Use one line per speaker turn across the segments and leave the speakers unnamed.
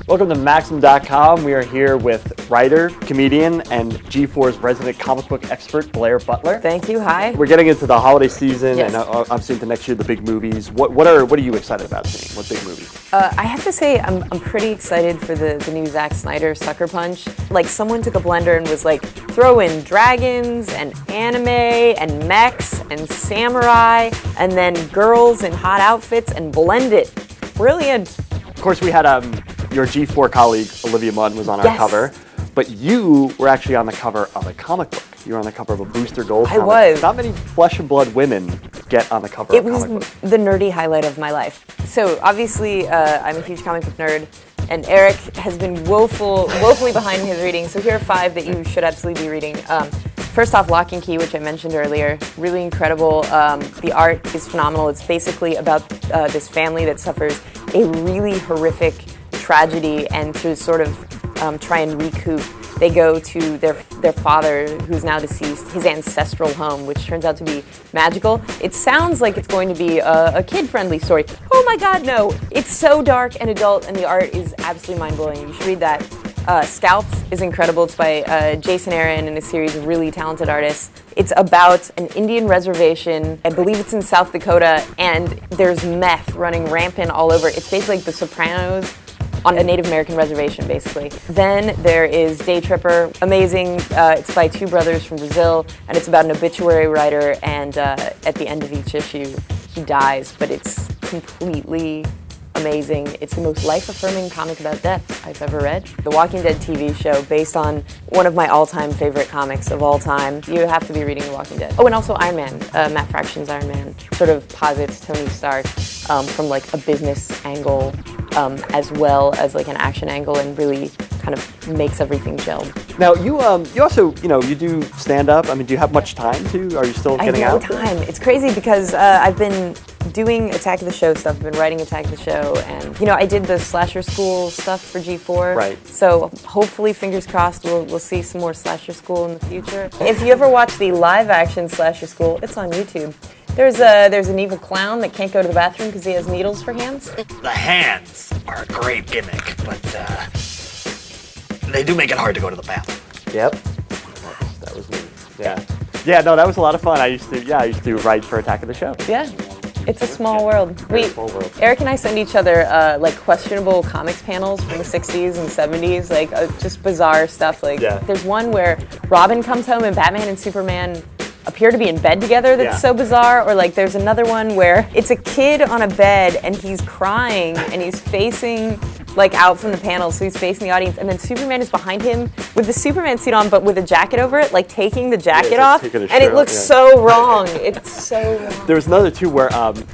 Welcome to Maxim.com. We are here with writer, comedian, and G4's resident comic book expert, Blair Butler.
Thank you. Hi.
We're getting into the holiday season,
yes.
and I'm seeing the next year the big movies. What are you excited about seeing? What big movies?
I have to say I'm pretty excited for the new Zack Snyder Sucker Punch. Like, someone took a blender and was like, throw in dragons and anime and mechs and samurai and then girls in hot outfits and blend it. Brilliant.
Of course, we had your G4 colleague, Olivia Munn, was on our
yes.
cover, but you were actually on the cover of a comic book. You were on the cover of a Booster Gold comic.
I was.
Not many flesh and blood women get on the cover of a comic book.
It was the nerdy highlight of my life. So obviously, I'm a huge comic book nerd, and Eric has been woefully behind in his reading, so here are 5 that you should absolutely be reading. First off, Lock and Key, which I mentioned earlier, really incredible. The art is phenomenal. It's basically about this family that suffers a really horrific tragedy, and to sort of try and recoup, they go to their father, who's now deceased, his ancestral home, which turns out to be magical. It sounds like it's going to be a kid-friendly story. Oh my God, no! It's so dark and adult, and the art is absolutely mind-blowing. You should read that. Scalped is incredible. It's by Jason Aaron and a series of really talented artists. It's about an Indian reservation. I believe it's in South Dakota, and there's meth running rampant all over. It's basically like The Sopranos on a Native American reservation, basically. Then there is Day Tripper, amazing. It's by 2 brothers from Brazil, and it's about an obituary writer, and at the end of each issue, he dies, but it's completely amazing. It's the most life-affirming comic about death I've ever read. The Walking Dead TV show, based on one of my all-time favorite comics of all time. You have to be reading The Walking Dead. Oh, and also Iron Man. Matt Fraction's Iron Man sort of posits Tony Stark from like a business angle, as well as like an action angle, and really kind of makes everything gel.
Now, you also, you do stand-up. I mean, do you have much time to? Are you still getting out?
I have no time. It's crazy because I've been doing Attack of the Show stuff. I've been writing Attack of the Show, and I did the Slasher School stuff for G4.
Right.
So hopefully, fingers crossed, we'll see some more Slasher School in the future. If you ever watch the live-action Slasher School, it's on YouTube. There's an evil clown that can't go to the bathroom because he has needles for hands.
The hands are a great gimmick, but they do make it hard to go to the bathroom.
Yep. That was me. Yeah. Yeah, no, that was a lot of fun. I used to write for Attack of the Show.
Yeah. It's a small world.
Small world.
Eric and I send each other like questionable comics panels from the 60s and 70s, like just bizarre stuff. Like There's one where Robin comes home and Batman and Superman appear to be in bed together that's so bizarre. Or like there's another one where it's a kid on a bed and he's crying and he's facing like out from the panel, so he's facing the audience, and then Superman is behind him with the Superman suit on but with a jacket over it, like taking the jacket off, and it looks so wrong. It's so wrong.
There was another too where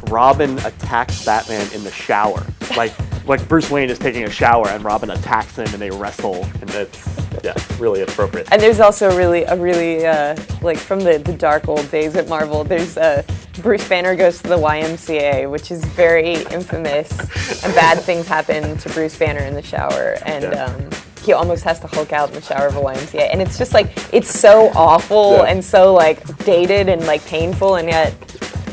Robin attacks Batman in the shower. Like Bruce Wayne is taking a shower and Robin attacks him and they wrestle, and it's really appropriate.
And there's also a really like from the dark old days at Marvel, there's Bruce Banner goes to the YMCA, which is very infamous, and bad things happen to Bruce Banner in the shower, and he almost has to Hulk out in the shower of a YMCA, and it's just like, it's so awful and so like dated and like painful, and yet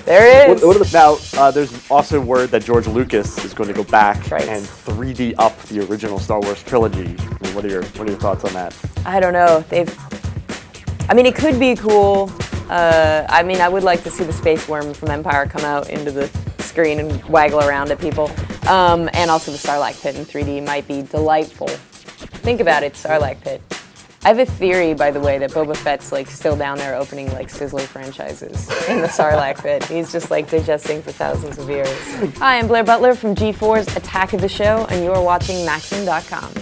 there it is.
Now, there's also word that George Lucas is going to go back and 3D up the original Star Wars trilogy. I mean, what are your thoughts on that?
I don't know. It could be cool. I would like to see the space worm from Empire come out into the screen and waggle around at people. And also the Sarlacc pit in 3D might be delightful. Think about it, Sarlacc pit. I have a theory, by the way, that Boba Fett's like still down there opening like Sizzler franchises in the Sarlacc pit. He's just like digesting for thousands of years. Hi, I'm Blair Butler from G4's Attack of the Show, and you're watching Maxim.com.